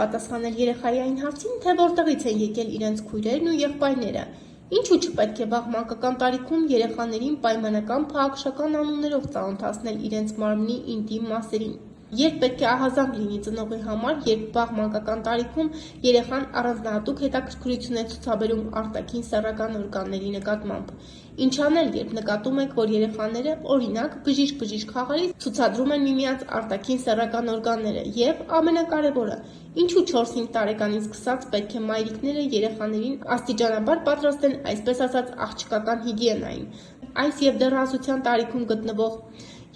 պատասխանել երեխայի այն հարցին, թե որտեղից են եկել իրենց քույրերն ու եղբայրները։ Ինչու չպետք է վաղ մանկական տարիքում երեխաներին պայմանական փաղաքշական անուններով ծանոթացնել իրենց մարմնի ինտիմ մասերին։ Երբ պետք է ահազանգ լինի ծնողի համար, երբ վաղ մանկական տարիքում երեխան առանձնահատուկ հետաքրքրություն է ցուցաբերում արտաքին սեռական օրգանների նկատմամբ։ Ինչ անել, երբ նկատում եք, որ երեխաները, օրինակ, բժիշկ խաղալիս ցուցադրում են միմյանց արտաքին սեռական օրգանները և, ամենակարևորը, ինչու 4-5 տարեկանից սկսած պետք է մայրիկները երեխաներին աստիճանաբար պատրաստեն այսպես ասած աղջկական հիգիենային։ Այս և դեռ ազության տարիքում գտնվող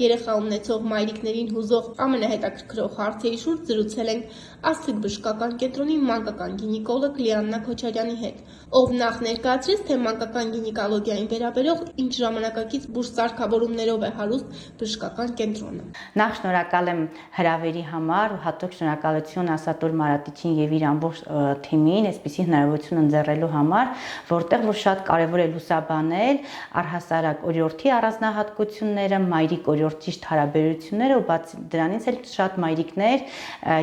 երեխա ունեցող մայրիկներին հուզող ամենահետաքրքրող հարցերի շուրջ զրուցել ենք Աստղիկ բժշկական կենտրոնի մանկական գինեկոլոգ Լիաննա Քոչարյանի հետ, ով նախ ներկայացրեց, թե մանկական գինեկոլոգիային վերաբերող ինչ ժամանակակից բուժսարքավորումներով է հարուստ բժշկական կենտրոնը։ Նախ շնորհակալ եմ հրավերի համար ու հատուկ շնորհակալություն Ասատուր Մարատիչին եւ իր ամբողջ թիմին այսպիսի հնարավորություն ընձեռելու համար, որտեղ որ շատ կարեւոր է լուսաբանել առհասարակ օրիորդի առանձնահատկությունները, մայրիկ օրիորդ ճիշտ հարաբերությունները ու բացի դրանից էլ շատ մայրիկներ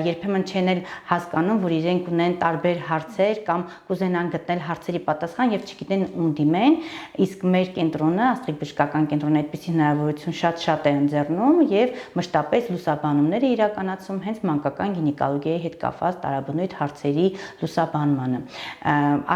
երբեմն չեն էլ հասկանում, որ իրենք ունեն տարբեր հարցեր կամ կուզենան գտնել հարցերի պատասխան եւ չգիտեն ում դիմեն, իսկ մեր կենտրոնը, Աստղիկ բժշկական կենտրոնը այդպիսի հնարավորություն շատ է ընձեռնում եւ մշտապես լուսաբանումներ է իրականացում հենց մանկական գինեկոլոգիայի հետ կապված տարաբնույթ հարցերի լուսաբանմանը։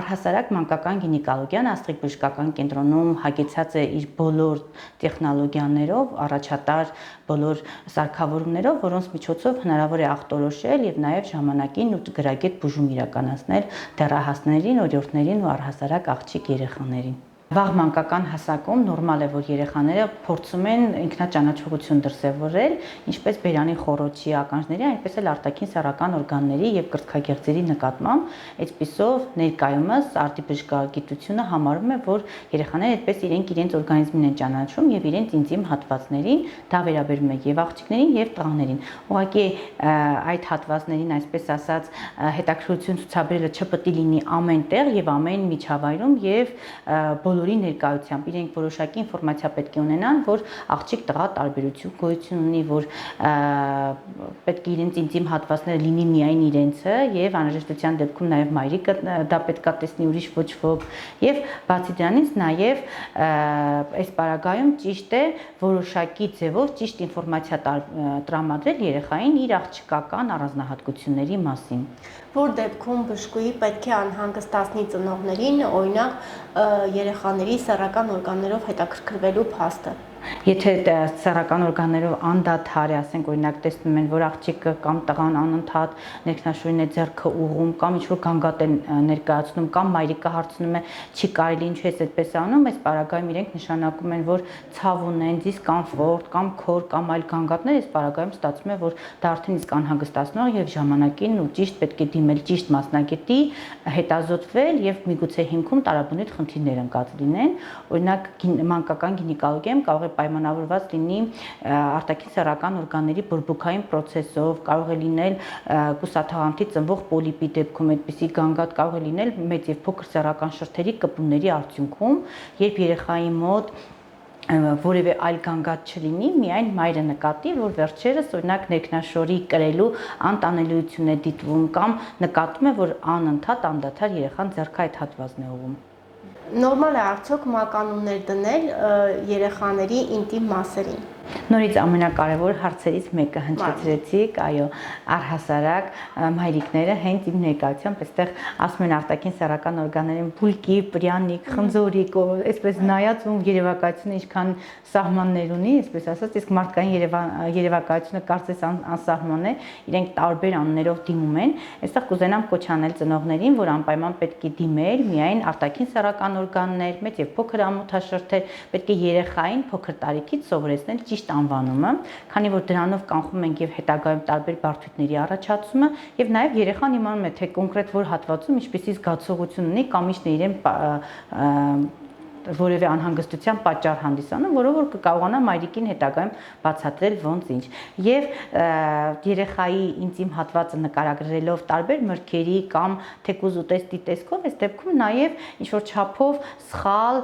Առհասարակ մանկական գինեկոլոգիան Աստղիկ բժշկական կենտրոնում հագեցած է իր բոլոր տեխնոլոգիաներով, առաջատար բոլոր սարքավորումներով, որոնց միջոցով հնարավոր է ախտորոշել եւ նաեւ ժամանակին ու գրագետ բուժում իրականացնել դեռահասներին, օրիորդներին ու առհասարակ աղջիկ երեխաներին։ Վաղ մանկական հասակում նորմալ է, որ երեխաները փորձում են ինքնաճանաչողություն դրսևորել, ինչպես բերանի խոռոչի ականջների, այնպես էլ արտաքին սեռական օրգանների եւ կրծքագեղձերի նկատմամբ, այսպիսով ներկայումս արտիբժշկագիտությունը համարում է, որ երեխաները այդպես իրենց օրգանիզմին են ճանաչում եւ իրենց ինտիմ հատվածներին, դա վերաբերում է եւ աղջիկներին եւ տղաներին։ Ուղղակի այդ հատվածներին, այսպես ասած, հետաքրքրություն ցուցաբերելը չպետք է լինի ամենտեղ եւ ամեն միջավայրում եւ բոլորի ներկայությամբ իրենք որոշակի ինֆորմացիա պետք է ունենան, որ աղջիկ տղա տարբերություն գոյություն ունի, որ պետք է իրենց ինտիմ հատվածները լինի միայն իրենցը եւ անհրաժեշտության դեպքում նաեւ մայրիկը դա պետք է տեսնի, ուրիշ ոչ ոք եւ բացի դրանից նաեւ այս պարագայում ճիշտ է որոշակի ձևով ճիշտ ինֆորմացիա տրամադրել երեխային իր աղջկական առանձնահատկությունների մասին։ Որ դեպքում բժշկուհի պետք է անհանգստացնի ծնողներին, օրինակ երեխաների սեռական օրգաններով հետաքրքրվելու փաստը։ Եթե սեռական օրգաններով անդադար է, ասենք օրինակ տեսնում են, որ աղջիկը կամ տղան անընդհատ ներքնաշորին է ձեռքը ուղղում կամ ինչ-որ գանգատ է ներկայացնում կամ մայրիկը հարցնում է, չի կարելի ինչու է այդպես անում, այս պարագայում իրենք նշանակում են, որ ցավ ունեն, դիսկոմֆորտ կամ քոր կամ այլ գանգատներ, այս պարագայում ստացվում է, որ դա արդեն իսկ անհանգստացնող եւ ժամանակին ու ճիշտ պետք է դիմել ճիշտ մասնագետի, հետազոտվել եւ միգուցե հիմքում տարաբնույթ խնդիրներ ընկած լինեն։ Օրինակ մանկական գինեկոլոգիայում կարող է պայմանավորված լինի արտաքին սեռական օրգանների բորբոքային process-ով, կարող է լինել կուսաթաղանթի ծնվող պոլիպի դեպքում, այդպիսի գանգատ կարող է լինել մեծ եւ փոքր սեռական շրթերի կպումների արդյունքում, երբ երեխայի մոտ որևէ այլ գանգատ չլինի, միայն մայրը նկատի, որ վերջերս օրինակ ներքնաշորի կրելու անտանելիություն է դիտվում կամ նկատում է, որ անընդհատ անդադար երեխան ձեռքը այդ հատվածն է ուղղում։ Նորմալ է արդյոք մականուններ դնել երեխաների ինտիմ մասերին։ Նորից ամենակարևոր հարցերից մեկը հնչեցրեցիք, այո, առհասարակ մայրիկները հենց իմ ներկայությամբ այստեղ ասում են արտաքին սեռական օրգաններին բուլկի, պրյանիկ, խնձորիկ, այսպես նայած ում երևակայությունը ինչքան սահմաններ ունի, այսպես ասած, իսկ մարդկային երևակայությունը կարծես անսահման է, իրենք տարբեր անուններով դիմում են։ Այստեղ կուզենամ կոչ անել ծնողներին, որ անպայման պետք է դիմել միայն արտաքին սեռական օրգաններ, մեծ եւ փոքր ամոթաշրթեր, պետք է երեխային փոքր տարիքից սովորեցնել ճիշտ անվանումը, քանի որ դրանով կանխում ենք եւ հետագայում տարբեր բարդությունների առաջացումը եւ նաեւ երեխան իմանում է թե կոնկրետ որ հատվածում ինչպեսի զգացողություն ունի կամ ինչն է իրեն որևէ անհանգստության պատճառ հանդիսանում, որով որ կկարողանա մայրիկին հետագայում բացատրել ոնց ինչ։ Եվ երեխայի ինտիմ հատվածը նկարագրելով տարբեր մրգերի կամ թեկուզ ուտեստի տեսքով, այս դեպքում նաև ինչ-որ չափով սխալ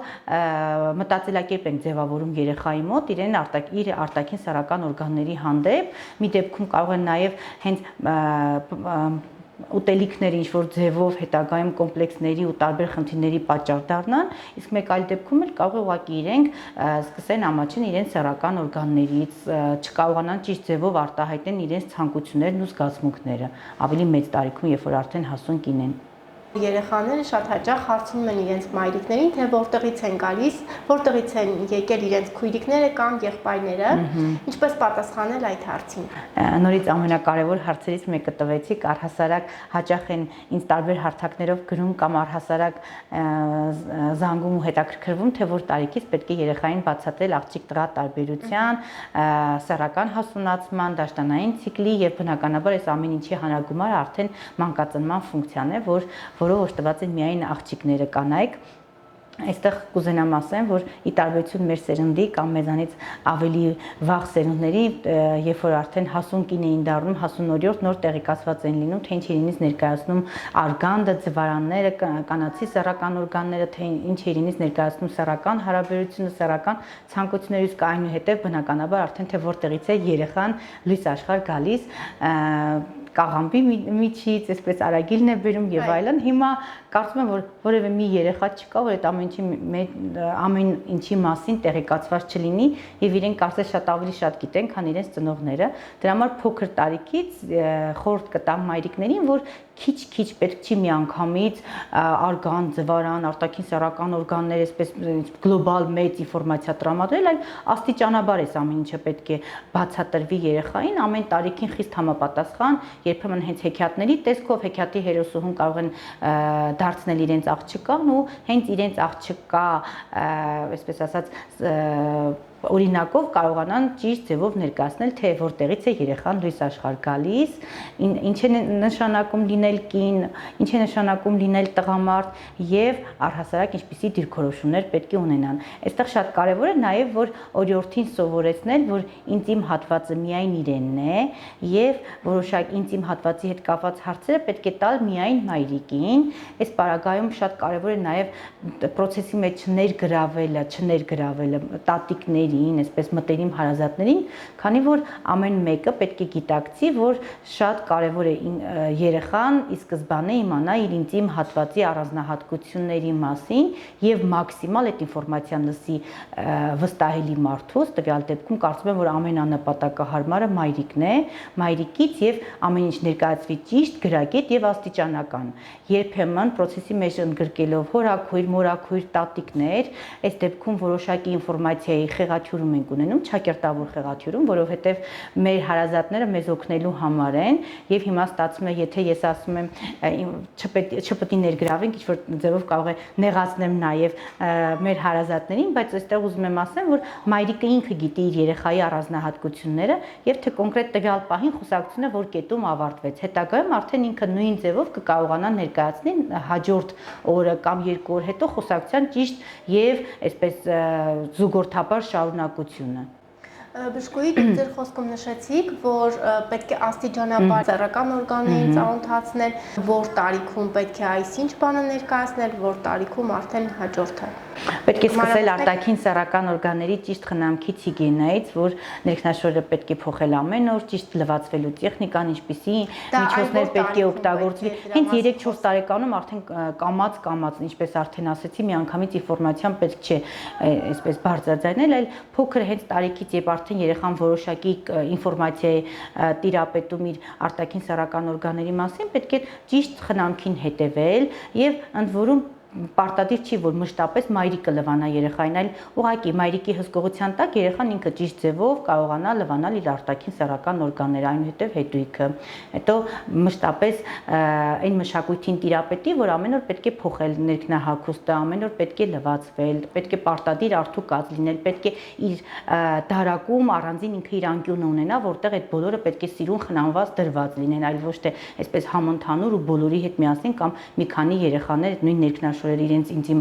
մտածելակերպ ենք ձևավորում երեխայի մոտ իր արտաքին սեռական օրգանների հանդեպ։ Մի դեպքում կարող է նաև հենց ուտելիքները ինչ որ ձևով հետագայում կոմպլեքսների ու տարբեր խնդիրների պատճառ դառնան, իսկ մեկ այլ դեպքում էլ կարող է ուղղակի իրենք սկսեն ամաչեն իրենց սեռական օրգաններից, չկարողանան ճիշտ ձևով արտահայտեն իրենց ցանկություններն ու զգացմունքները, ավելի մեծ տարիքում, երբ որ արդեն հասուն կին են։ Երեխաները շատ հաճախ հարցնում են իրենց մայրիկներին, թե որտեղից են գալիս, որտեղից են եկել իրենց քույրիկները կամ եղբայրները, ինչպես պատասխանել այդ հարցին։ Նորից ամենակարևոր հարցերից մեկը տվեցիք, առհասարակ հաճախ են ինձ տարբեր հարթակներով գրում կամ առհասարակ զանգում ու հետաքրքրվում, թե որ տարիքից պետք է երեխային բացատրել աղջիկ-տղա տարբերության, սեռական հասունացման, դաշտանային ցիկլի եւ բնականաբար այս ամեն ինչի հանրագումարը արդեն մանկածնման ֆունկցիան է, որով օժտված են միայն աղջիկները կանայք։ Այստեղ կուզենամ ասեմ, որ ի տարբերություն մեր սերնդի կամ մեզանից ավելի վաղ սերունդների, երբ որ արդեն հասուն կին էին դառնում, հասուն օրիորդ նոր տեղեկացված են լինում, թե ինչ իրենից ներկայացնում արգանդը, ձվարանները, կանացի սեռական օրգանները, թե ինչ իրենից ներկայացնում սեռական հարաբերությունը, սեռական ցանկությունները, իսկ այնուհետև բնականաբար արդեն թե որտեղից է երեխան լույս աշխարհ գալիս, կաղամբի միջից, այսպես արագիլն է բերում եւ այլն։ Հիմա կարծում եմ, որ որևէ մի երեխա չկա, որ այդ ամեն ինչի մասին տեղեկացված չլինի եւ իրենք կարծես շատ ավելի շատ գիտեն, քան իրենց ծնողները։ Դրա համար փոքր տարիքից խորհուրդ կտամ մայրիկներին, որ քիչ պետք չի միանգամից արգան, ձվարան, արտաքին սեռական օրգաններ, այսպես գլոբալ մեծ ինֆորմացիա տրամադրել, այլ աստիճանաբար այս ամեն ինչը պետք է բացատրվի երեխային, ամեն տարիքին խիստ համապատասխան, երբեմն հենց հեքիաթների տեսքով հեքիաթի հերոսուհուն կարող են դարձնել իրենց աղջկան ու հենց իրենց աղջկա, այսպես ասած, օրինակով կարողանան ճիշտ ձևով ներկայացնել, թե որտեղից է երեխան լույս աշխարհ գալիս, ինչ է նշանակում լինել կին, ինչ է նշանակում լինել տղամարդ եւ առհասարակ ինչպիսի դիրքորոշումներ պետք է ունենան։ Այստեղ շատ կարեւոր է նաեւ, որ օրիորդին սովորեցնել, որ ինտիմ հատվածը միայն իրենն է եւ որոշակի ինտիմ հատվածի հետ կապված հարցերը պետք է տալ միայն մայրիկին։ Այս պարագայում շատ կարեւոր է նաեւ process-ի մեջ չներգրավելը տատիկներին, այսպես մտերիմ հարազատներին, քանի որ ամեն մեկը պետք է գիտակցի, որ շատ կարևոր է երեխան ի սկզբանե իմանա իր ինտիմ հատվածի առանձնահատկությունների մասին եւ մաքսիմալ այդ ինֆորմացիան լսի վստահելի մարդուց, տվյալ դեպքում կարծում եմ, որ ամենանպատակահարմարը մայրիկն է, մայրիկից եւ ամեն ինչ ներկայացվի ճիշտ, գրագետ եւ աստիճանական։ Երբեմն process-ի մեջ ընդգրկելով հորաքույր, մորաքույր, տատիկներ, այս դեպքում որոշակի ինֆորմացիայի խեղաթյուրում ենք ունենում, ճակերտավոր խեղաթյուրում, որովհետև մեր հարազատները մեզ օգնելու համար են եւ հիմա ստացվում է, եթե ես ասում եմ չպետք է ներգրավենք, ինչ որ ձևով կարող է նեղացնեմ նաեւ մեր հարազատներին, բայց այստեղ ուզում եմ ասեմ, որ մայրիկը ինքը գիտի իր երեխայի առանձնահատկությունները եւ թե կոնկրետ տվյալ պահին խոսակցությունը որ կետում ավարտվեց։ Հետագայում արդեն ինքը նույն ձևով կկարողանա ներկայացնել հաջորդ օրը կամ 2 օր հետո խոսակցության ճիշտ եւ այսպես զուգորդաբար շարունակությունը։ Բժշկուհի, ձեր խոսքում նշեցիք, որ պետք է աստիճանաբար սեռական օրգաններին ծանոթացնել, որ տարիքում պետք է այսինչ բանը ներկայացնել, որ տարիքում արդեն հաջորդը։ Պետք է սկսել արտաքին սեռական օրգանների ճիշտ խնամքից հիգիենայից, որ ներքնաշորը պետք է փոխել ամեն օր, ճիշտ լվացվելու տեխնիկան, ինչպիսի միջոցներ պետք է օգտագործվի։ Հենց 3-4 տարեկանում արդեն կամած, ինչպես արդեն ասեցի, միանգամից ինֆորմացիան պետք չէ այսպես բարձրաձայնել, այլ փոքր հենց տարիքից, երբ արդեն երեխան որոշակի ինֆորմացիա է տիրապետում իր արտաքին սեռական օրգանների մասին, պետք է ճիշտ խնամքին հետևել եւ ընդ որում պարտադիր չի, որ մշտապես մայրիկը լվանա երեխային, այլ ուղղակի մայրիկի հսկողության տակ երեխան ինքը ճիշտ ձևով կարողանա լվանալ իր արտաքին սեռական օրգանները, այնուհետև հետույքը։ Հետո մշտապես այն մշակույթին տիրապետի, որ ամեն օր պետք է փոխել ներքնահագուստը, ամեն օր պետք է լվացվել, պետք է պարտադիր արթուկած լինել, պետք է իր դարակում առանձին ինքը իր անկյունը ունենա, որտեղ այդ բոլորը պետք է սիրուն խնամված դրված լինեն, այլ ոչ թե այսպես համընդհանուր ու բոլորի հետ միասին կամ մի քանի երեխաներ այդ նույն ներքնաշորի օրեր իրենց ինտիմ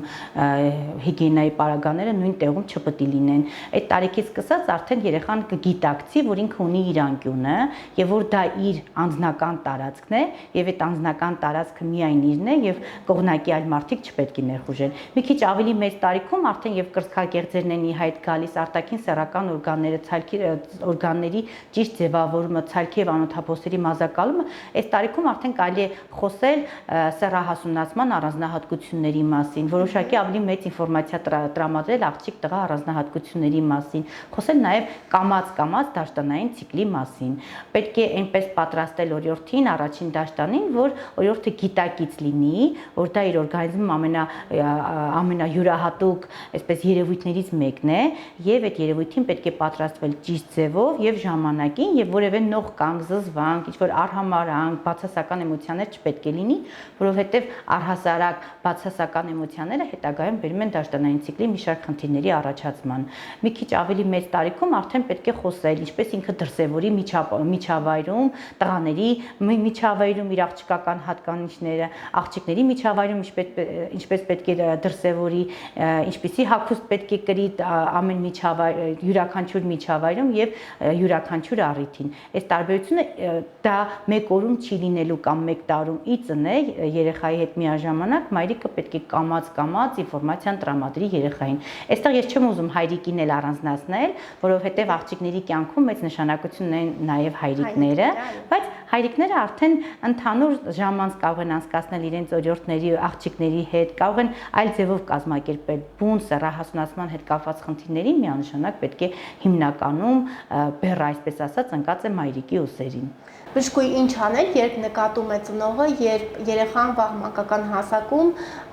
հիգիենայի պարագաները նույն տեղում չպետք է լինեն։ Այդ տարիքից սկսած արդեն երեխան կգիտակցի, որ ինքը ունի իր անկյունը եւ որ դա իր անձնական տարածքն է եւ այդ անձնական տարածքը միայն իրն է եւ կողմնակի այլ մարդիկ չպետք է ներխուժեն։ Մի քիչ ավելի մեծ տարիքում արդեն եւ կրծքագեղձերն են ի հայտ գալիս, արտաքին սեռական օրգանները, ցալքի օրգանների ճիշտ ձևավորումը, ցալքի եւ անոթափոսերի մազակալումը, այս տարիքում արդեն կարելի է խոսել սեռահասունացման առանձնահատկությունների մասին, որոշակի ավելի մեծ ինֆորմացիա տրամադրել աղջիկ տղա առանձնահատկությունների մասին, խոսել նաեւ կամած դաշտանային ցիկլի մասին։ Պետք է այնպես պատրաստել օրիորդին առաջին դաշտանին, որ օրիորդը գիտակից լինի, որ դա իր օրգանիզմում ամենայուրահատուկ, այսպես երևույթներից մեկն է, եւ այդ երևույթին պետք է պատրաստվել ճիշտ ձևով եւ ժամանակին եւ որևէ նող կանգ, զզվանք, ինչ որ արհամարանք, բացասական էմոցիաներ չպետք է լինի, որովհետեւ առհասարակ բացասական էմոցիաները հետագայում բերում են դաշտանային ցիկլի մի շարք խնդիրների առաջացման։ Մի քիչ ավելի մեծ տարիքում արդեն պետք է խոսել, ինչպես ինքը դրսևորի միջավայրում, տղաների միջավայրում իր աղջկական հատկանիշները, աղջիկների միջավայրում ինչպես պետք է դրսևորի, ինչպիսի հագուստ պետք է կրի ամեն յուրաքանչյուր միջավայրում եւ յուրաքանչյուր առիթին։ Այս տարբերությունը դա մեկ օրում չի լինելու կամ մեկ տարում ի ծնե երեխայի հետ միաժամանակ մայրիկը պետք է կամած ինֆորմացիան տրամադրի երեխային։ Այստեղ ես չեմ ուզում հայրիկին էլ առանձնացնել, որովհետեւ աղջիկների կյանքում մեծ նշանակություն ունեն նաեւ հայրիկները, բայց հայրիկները արդեն ընդհանուր ժամանց կարող են անցկացնել իրենց օրիորդների աղջիկների հետ, կարող են այլ ձևով կազմակերպել բուն սեռահասունացման հետ կապված խնդիրներին միանշանակ պետք է հիմնականում բեռը, այսպես ասած, ընկած է մայրիկի ուսերին։ Բժշկուհի, ինչ անել, երբ նկատում է ծնողը, երբ երեխան վաղ մանկական հասակում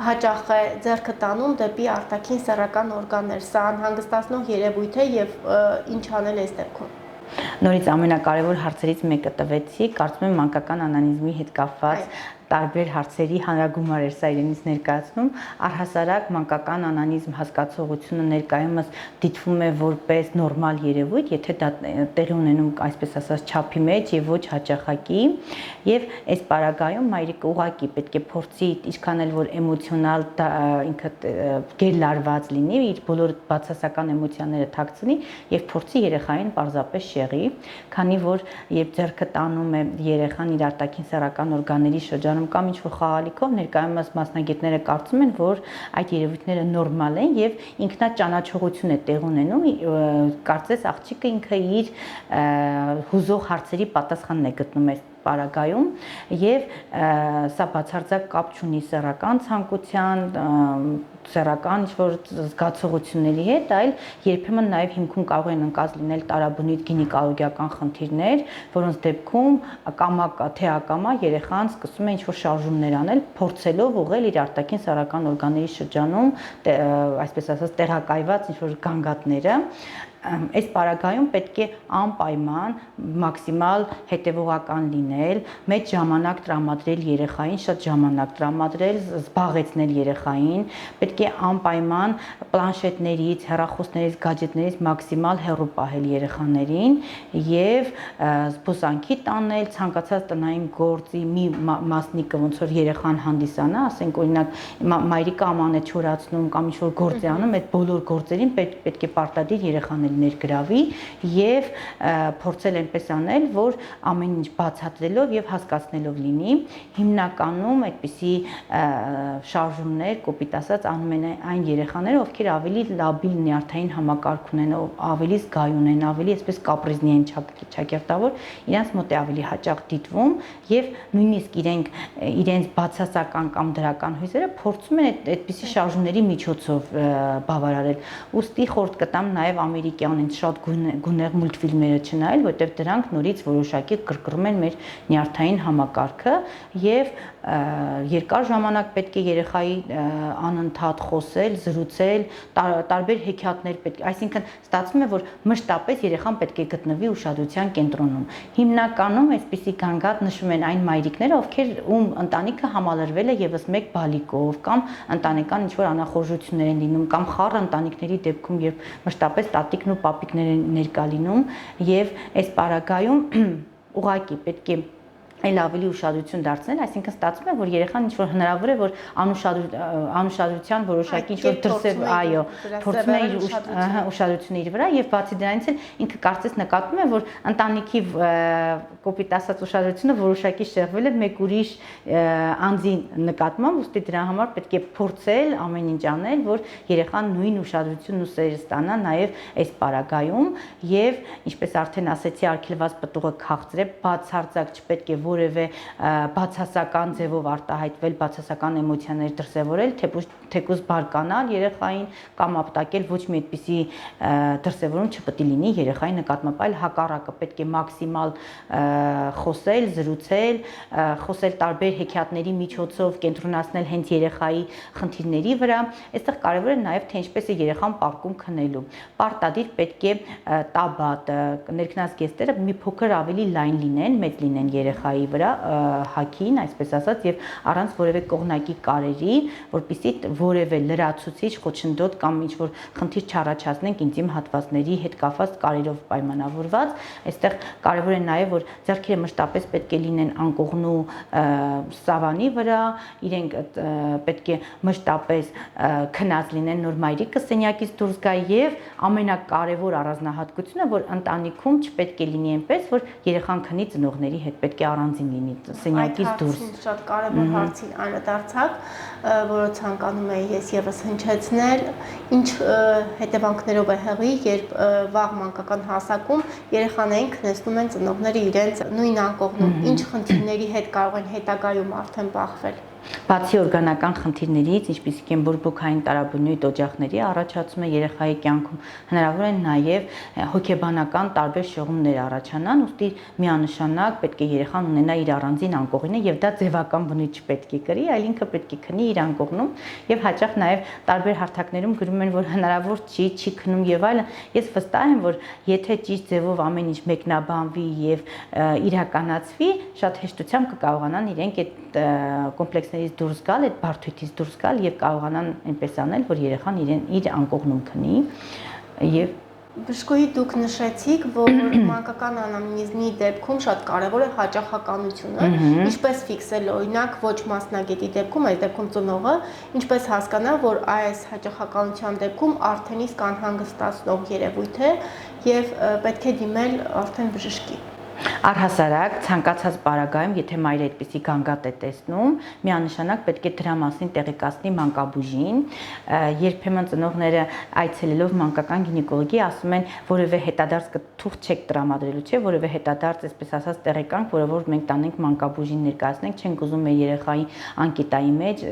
հաճախ է ձեռքը տանում դեպի արտաքին սեռական օրգաններ, սա անհանգստացնող երևույթ է եւ ինչ անել այս դեպքում։ Նորից ամենակարևոր հարցերից մեկը տվեցի, կարծում եմ մանկական անանիզմի հետ կապված տարբեր հարցերի հանրագումար էր սա իրենից ներկայացնում, առհասարակ մանկական անանիզմ հասկացողությունը ներկայումս դիտվում է որպես նորմալ երևույթ, եթե դա տեղի ունենում, այսպես ասած, չափի մեջ եւ ոչ հաճախակի, եւ այս պարագայում մայրիկը ուղղակի պետք է փորձի ինչքան էլ որ էմոցիոնալ ինքը գերլարված լինի, իր բոլոր բացասական էմոցիաները թաքցնի եւ փորձի երեխային պարզապես շեղի, քանի որ երբ ձեռքը տանում է երեխան իր արտաքին սեռական օրգանների շրջանում կամ ինչ-որ խաղալիքով ներկայումս մասնագետները կարծում են, որ այդ երևույթները նորմալ են եւ ինքնաճանաչողություն է տեղ ունենում, կարծես աղջիկը ինքը իր հուզող հարցերի պատասխանն է գտնում այս պարագայում եւ սա բացարձակ կապ չունի սեռական ցանկության, սեռական ինչ-որ զգացողությունների հետ, այլ երբեմն նաեւ հիմքում կարող են ընկած լինել տարաբնույթ գինեկոլոգիական խնդիրներ, որոնց դեպքում կամակ թե ակամա երեխան սկսում է ինչ-որ շարժումներ անել, փորձելով ուղղել իր արտաքին սեռական օրգանների շրջանում, այսպես ասած, տեղակայված ինչ-որ գանգատները։ Այս պարագայում պետք է անպայման մաքսիմալ հետևողական լինել, մեծ ժամանակ տրամադրել երեխային, շատ ժամանակ տրամադրել, զբաղեցնել երեխային, պետք է անպայման պլանշետներից, հեռախոսներից, գadgetներից մաքսիմալ հեռու պահել երեխաներին եւ զբոսանքի տանել, ցանկացած տնային գործի մի մասնիկը ոնց որ երեխան հանդիսանա, ասենք օրինակ մայրիկը աման է չորացնում կամ ինչ որ գործ է անում, այդ բոլոր գործերին պետք է պարտադիր երեխան ներգրավի եւ փորձել այնպես անել, որ ամեն ինչ բացատրելով եւ հասկացնելով լինի։ Հիմնականում այդպիսի շարժումներ, կոպիտ ասած, անում են այն երեխաները, ովքեր ավելի լաբիլ նյարդային համակարգ ունեն, ավելի զգայուն են, ավելի այսպես կապրիզնի են ճակերտավոր, իրենց մոտ է ավելի հաճախ դիտվում եւ նույնիսկ իրենց բացասական կամ դրական հույզերը փորձում են այդպիսի շարժումների միջոցով բավարարել։ Ուստի խորհուրդ կտամ նաեւ ամերիկյան են շատ գունեղ մուլտֆիլմերը չնայել, որտեղ դրանք նորից որոշակի կրկնում են մեր նյարդային համակարգը եւ երկար ժամանակ պետք է երեխայի անընդհատ խոսել, զրուցել, տարբեր հեքիաթներ պետք է, այսինքն ստացվում է, որ մշտապես երեխան պետք է գտնվի ուշադրության կենտրոնում։ Հիմնականում այսպիսի գանգատ նշում են այն մայրիկները, ովքեր ում ընտանիքը համալրվել է եւս մեկ բալիկով կամ ընտանեկան ինչ-որ անախորժություններ են լինում կամ խառը ընտանիքների դեպքում, երբ մշտապես տատիկն ու պապիկներ են ներկա լինում եւ այս պարագայում ուղղակի պետք է այլ ավելի ուշադրություն դարձնել, այսինքն ստացվում է, որ երեխան ինչ որ հնարավոր է, որ անուշադրության որոշակի ինչ որ դրսև, այո, փորձում է իր ուշադրությունը իր վրա եւ բացի դրանից էլ ինքը կարծես նկատում է, որ ընտանիքի կոպիտ ասած ուշադրությունը որոշակի շեղվել է մեկ ուրիշ անձի նկատմամբ, ուստի դրա համար պետք է փորձել ամեն ինչ անել, որ երեխան նույն ուշադրությունն ու սերը ստանա նաեւ այս պարագայում եւ ինչպես արդեն ասեցի, արգելված պտուղը քաղցր է, բացարձակ չպետք է որևէ բացասական ձևով արտահայտվել, բացասական էմոցիաներ դրսևորել, թեկուզ բարկանալ երեխային կամ ապտակել ոչ մի այդպիսի դրսևորում չպետք է լինի երեխայի նկատմամբ, այլ հակառակը պետք է մաքսիմալ խոսել, զրուցել, խոսել տարբեր հեքիաթների միջոցով, կենտրոնացնել հենց երեխայի խնդիրների վրա։ Այստեղ կարևոր է նաև թե ինչպես է երեխան պարկում քնելու։ Պարտադիր պետք է տաբատ, ներքնած գեստերը մի փոքր ավելի լայն լինեն, մեծ լինեն երեխայի վրա, հագին, այսպես ասած, եւ առանց որևէ կողմնակի կարերի, որպեսզի որևէ լրացուցիչ խոչընդոտ կամ ինչ որ խնդիր չառաջացնենք ինտիմ հատվածների հետ կապված կարերով պայմանավորված։ Այստեղ կարևոր է նաև որ ձեռքերը մշտապես պետք է լինեն անկողնու սավանի վրա, իրենք պետք է մշտապես քնած լինեն, նոր մայրիկը սենյակից դուրս գա եւ ամենակարևոր առանձնահատկությունը որ ընտանիքում չպետք է լինի այնպես որ երեխան քնի ծնողների հետ, պետք է առանձին լինի սենյակից դուրս։ Շատ կարևոր հարցին անդրադարձակ, որը ցանկանում եմ ես եւս հնչեցնել, ինչ հետևանքներով է հղի, երբ վաղ մանկական հասակում երեխաներին քնեցնում են ծնողները իրենց նույն անկողնում, ինչ խնդիրների հետ կարող են հետագայում արդեն բախվել։ Բացի օրգանական խնդիրներից, ինչպիսիք են բորբոքային տարաբնույթ օջախների առաջացումը երեխայի կյանքում, հնարավոր է նաև հոգեբանական տարբեր շեղումներ առաջանան, ուստի միանշանակ պետք է երեխան ունենա իր առանձին անկողինը եւ դա ձևական բնույթ չպետք է կրի, այլ ինքը պետք է քնի իր անկողնում եւ հաճախ նաև տարբեր հարթակներում գրում են, որ հնարավոր չի քնում եւ այլն։ Ես վստահ եմ, որ եթե ճիշտ ձևով ամեն ինչ մեկնաբանվի եւ իրականացվի, շատ հեշտությամբ կկարողանան իրենք այդ կոմպլեքսներից դուրս գալ, այդ բարդույթից դուրս գալ եւ կարողանան այնպես անել, որ երեխան իր անկողնում քնի եւ Բժշկուհի դուք նշեցիք, որ մանկական անամնեզմի դեպքում շատ կարևոր է հաճախականությունը, ինչպես ֆիքսել օրինակ ոչ մասնագետի դեպքում, այս դեպքում ծնողը, ինչպես հասկանալ, որ այս հաճախականության դեպքում արդեն իսկ անհանգստացնող երևույթ է եւ պետք է դիմել արդեն բժշկի։ Առհասարակ ցանկացած պարագայում, եթե մայրը այդպիսի գանգատ է տեսնում, միանշանակ պետք է դրա մասին տեղեկացնի մանկաբույժին։ Երբեմն ծնողները այցելելով մանկական գինեկոլոգի ասում են, որևէ հետադարձ թուղթ չեք տրամադրելու, չէ, որևէ հետադարձ, այսպես ասած, տեղեկանք, որը որ մենք տանենք մանկաբույժին ներկայացնենք, չենք ուզում մեր երեխայի անկետայի մեջ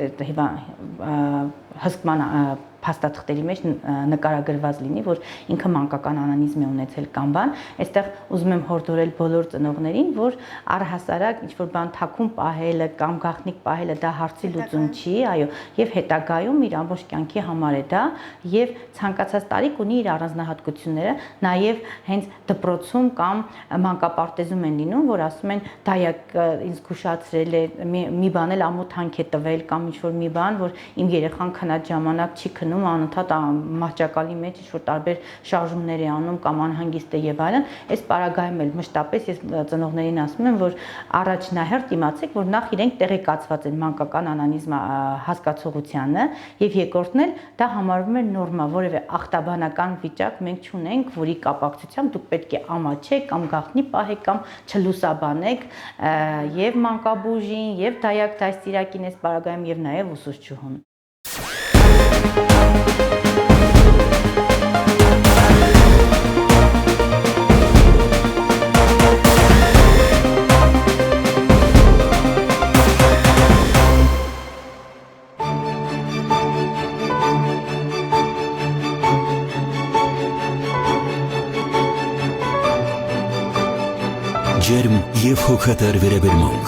հսկման փաստաթղթերի մեջ նկարագրված լինի, որ ինքը մանկական անանիզմ է ունեցել կամ բան, այստեղ ուզում եմ հորդորել բոլոր ծնողներին, որ առհասարակ ինչ որ բան թաքուն պահելը կամ գաղտնիք պահելը դա հարցի լուծում չի, այո, եւ հետագայում իր ամբողջ կյանքի համար է դա եւ ցանկացած տարիք ունի իր առանձնահատկությունները, նաեւ հենց դպրոցում կամ մանկապարտեզում են լինում, որ ասում են դայակ ինձ զգուշացրել է, մի բան էլ ամոթ հանք է տվել կամ ինչ որ մի բան, որ իմ երեխան քնած ժամանակ չի քնում անընդհատ մահճակալի մեջ ինչ-որ տարբեր շարժումներ է անում կամ անհանգիստ է եւ այլն, այս պարագայում էլ մշտապես ես ծնողներին ասում եմ, որ առաջնահերթ իմացեք, որ նախ իրենք տեղեկացված են մանկական անանիզմ հասկացողությանը եւ երկրորդն էլ դա համարվում է նորմա, որևէ ախտաբանական վիճակ մենք չունենք, որի կապակցությամբ դուք պետք է ամաչեք կամ գաղտնի պահեք կամ չլուսաբանեք եւ մանկաբույժին եւ դայակ դաստիարակին այս պարագայում եւ նաեւ ուսուցչուհուն։ Ջերմ եւ հոգատար վերաբերմունք։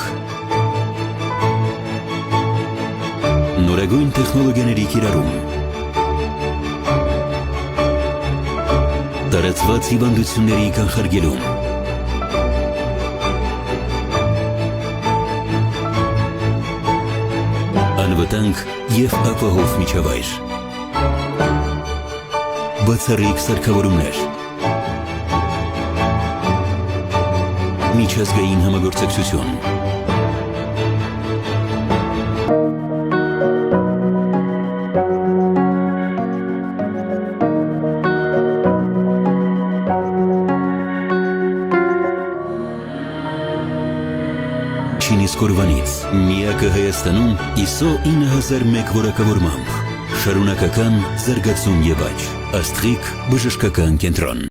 Նորագույն տեխնոլոգիաների կիրառում։ Տարածված հիվանդությունների կանխարգելում։ Անվտանգ եւ ապահով միջավայր։ Բացառիկ սարքավորումներ։ Միջազգային համագործակցություն։ առաջին իսկ օրվանից։ Միակը Հայաստանում ISO 9001 որակավորմամբ։ Շարունակական զարգացում եւ աճ։ Աստղիկ բժշկական կենտրոն։